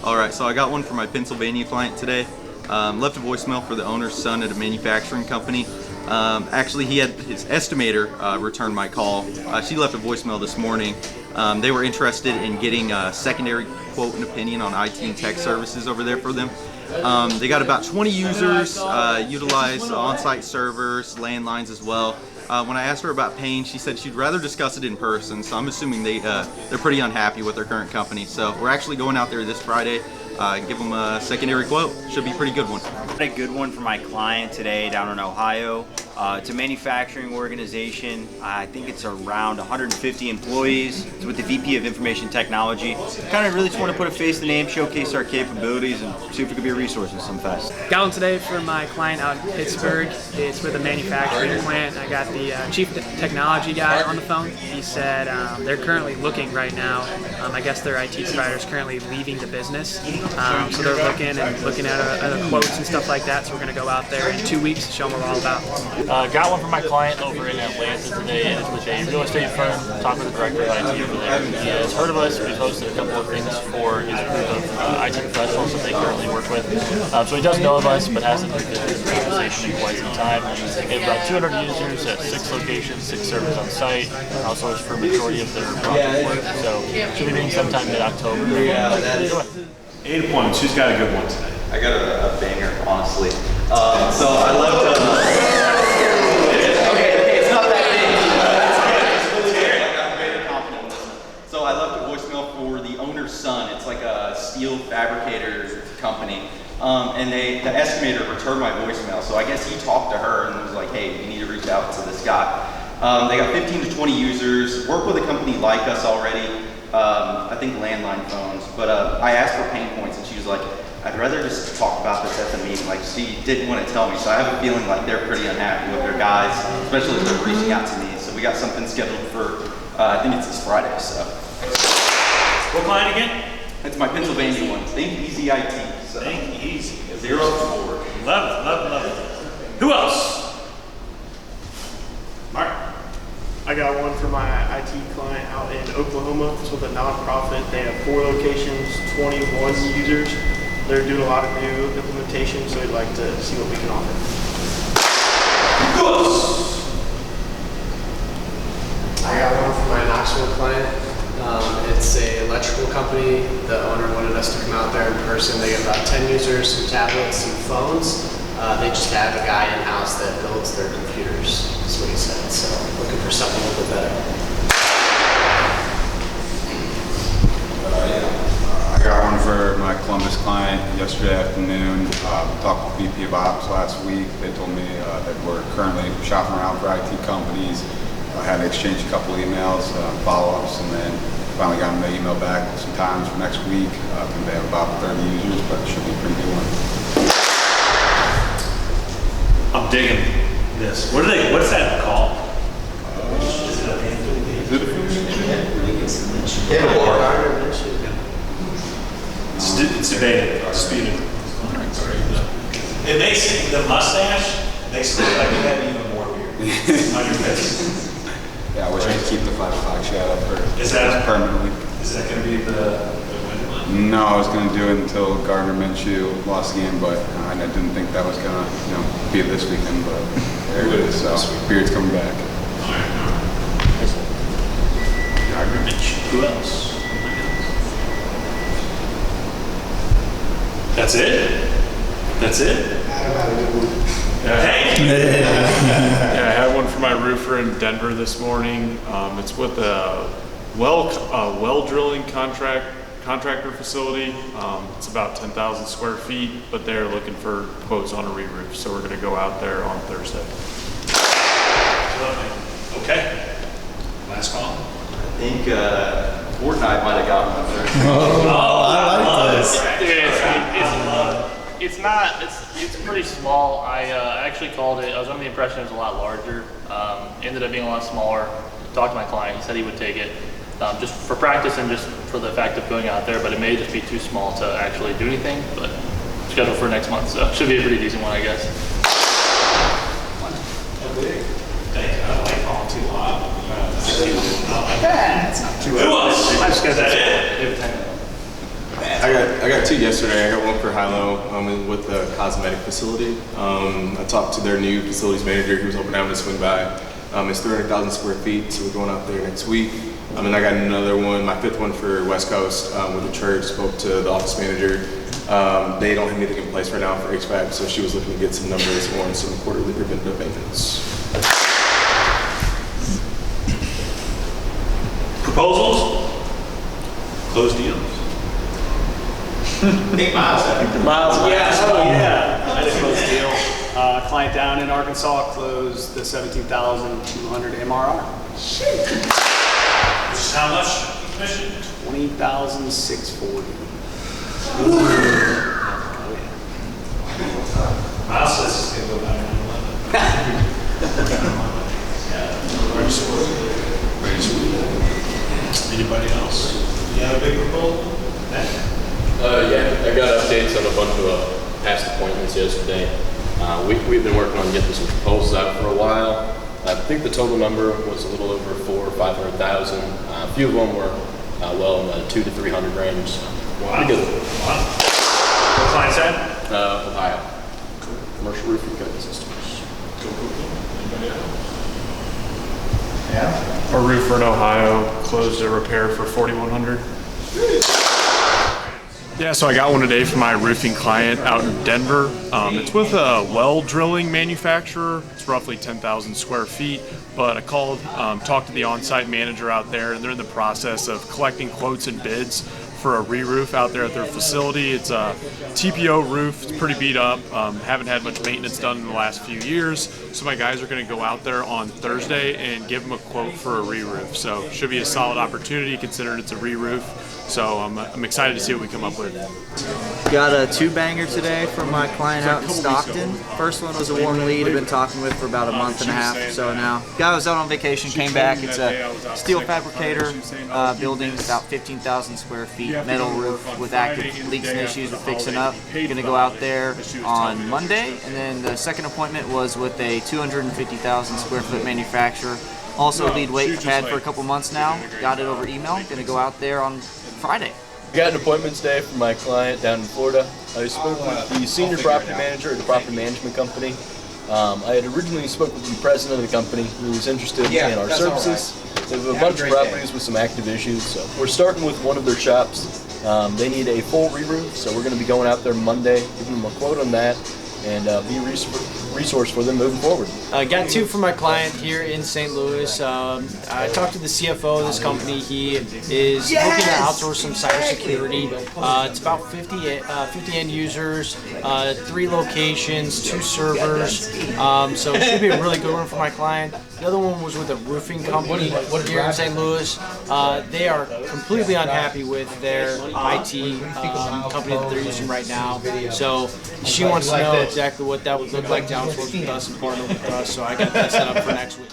All right, so I got one for my Pennsylvania client today. Left a voicemail for the owner's son at a manufacturing company. Actually, he had his estimator return my call. She left a voicemail this morning. They were interested in getting a secondary quote and opinion on IT and tech services over there for them. They got about 20 users, utilize on-site servers, landlines as well. When I asked her about paying, she said she'd rather discuss it in person, so I'm assuming they're pretty unhappy with their current company. So we're actually going out there this Friday, give them a secondary quote. Should be a pretty good one. A good one for my client today down in Ohio. It's a manufacturing organization. I think it's around 150 employees. It's with the VP of Information Technology. Kind of really just want to put a face to the name, showcase our capabilities, and see if it could be a resource in some fest. Got one today for my client out in Pittsburgh. It's with a manufacturing plant. I got the chief technology guy on the phone. He said they're currently looking right now. I guess their IT provider is currently leaving the business. So they're looking at quotes and stuff like that. So we're going to go out there in 2 weeks to show them what we're all about. Got one for my client over in Atlanta today, and it's with a real estate firm. Talking with the director of IT over there. He has heard of us. We've hosted a couple of things for his group of IT professionals that they currently work with. So he does know of us, but hasn't visited the organization in quite some time. They have about 200 users at 6 locations, 6 servers on site. Also, for the majority of their project work. So should be meeting sometime mid-October. Enjoy. 8 points. Who's got a good one today? I got a banger, honestly. So I left. So I left a voicemail for the owner's son. It's like a steel fabricator company. And the estimator returned my voicemail. So I guess he talked to her and was like, hey, you need to reach out to this guy. They got 15 to 20 users, work with a company like us already, I think landline phones. But I asked for pain points and she was like, I'd rather just talk about this at the meeting. Like, she didn't want to tell me. So I have a feeling like they're pretty unhappy with their guys, especially if they're reaching out to me. So we got something scheduled for, I think it's this Friday, so. What client again? It's my Pennsylvania one. Think Easy IT. So. Think Easy. 0 4. Love it, love it, love it. Who else? Mark. I got one for my IT client out in Oklahoma. It's with a nonprofit. They have 4 locations, 21 users. They're doing a lot of new implementation, so we'd like to see what we can offer. Who else? I got one for my Knoxville client. It's an electrical company. The owner wanted us to come out there in person. They got about 10 users, some tablets, some phones. They just have a guy in-house that builds their computers. That's what he said. So looking for something a little bit better. I got one for my Columbus client yesterday afternoon. Talked with VP of Ops last week. They told me that we're currently shopping around for IT companies. I had to exchange a couple emails, follow-ups, and then finally got an email back with some times for next week. I think they have about 30 users, but it should be a pretty good one. I'm digging this. What's that called? It's debated, disputed. It makes the mustache makes it look like you have even more beard on your face. Yeah, I wish I could keep the 5 o'clock shadow for permanently. Is that going to be the win? No, I was going to do it until Gardner Minshew lost the game, but I didn't think that was going to be this weekend. But there it is. So beard's coming back. All right. Gardner Minshew. Who else? That's it? That's it? Hey! Yeah, I had one for my roofer in Denver this morning. It's with a well drilling contractor facility. It's about 10,000 square feet, but they're looking for quotes on a re-roof. So we're going to go out there on Thursday. Okay. Last call. I think Fortnite might have got one there. I like this. It's pretty small. I actually called it. I was under the impression it was a lot larger. Ended up being a lot smaller. Talked to my client. He said he would take it just for practice and just for the fact of going out there. But it may just be too small to actually do anything. But scheduled for next month, so should be a pretty decent one, I guess. I don't like calling too loud. It's not too Who else? I just got that. I got two yesterday. I got one for Hilo with the cosmetic facility. I talked to their new facilities manager. He was hoping to have me swing by. It's 300,000 square feet, so we're going out there next week. And I got another one, my fifth one for West Coast with the church. Spoke to the office manager. They don't have anything in place right now for HVAC, so she was looking to get some numbers on some quarterly preventative maintenance. Proposals? Closed deals? Miles, yeah. Oh, yeah. I did a closed deal. Client down in Arkansas closed the 17,200 MRR. Which is how much commission? 20,640. Miles says it's going to go down to 11. Anybody else? You have a big proposal? Yeah, I got updates on a bunch of past appointments yesterday. We've been working on getting some proposals out for a while. I think the total number was a little over 400,000 or 500,000. A few of them were well in the 200 to 300 range. So Wow. pretty good. Wow. What client said? Ohio. Commercial roofing coating systems. Anybody else? A roofer in Ohio closed a repair for $4,100. Yeah, so I got one today for my roofing client out in Denver. It's with a well drilling manufacturer. It's roughly 10,000 square feet, but I called, talked to the on-site manager out there, and they're in the process of collecting quotes and bids for a re-roof out there at their facility. It's a TPO roof. It's pretty beat up. Haven't had much maintenance done in the last few years, so my guys are going to go out there on Thursday and give them a quote for a re-roof. So should be a solid opportunity considering it's a re-roof. So I'm excited to see what we come up with. Got a two-banger today from my client out in Stockton. First one was a warm lead I've been talking with for about a month and a half or so now. Guy was out on vacation, came back. It's a steel fabricator building, about 15,000 square feet, metal roof with active leaks and issues with fixing up. Gonna go out there on Monday, and then the second appointment was with a 250,000 square foot manufacturer. Also lead weight I've had for a couple months now. Got it over email. Gonna go out there on Friday. I got an appointment today for my client down in Florida. I spoke with the senior property manager at the property management company. I had originally spoken with the president of the company who was interested in our services. They have a bunch of properties with some active issues. So we're starting with one of their shops. They need a full re-roof, so we're going to be going out there Monday, giving them a quote on that, and be a resource for them moving forward. I got two from my client here in St. Louis. I talked to the CFO of this company. He is looking to outsource some cybersecurity. It's about 50 end users, 3 locations, 2 servers. So it should be a really good one for my client. The other one was with a roofing company here in St. Louis. They are completely unhappy with their IT company that they're using right now. So she wants to know exactly what that would look like to outsource with us and partner with us. So I got that set up for next week.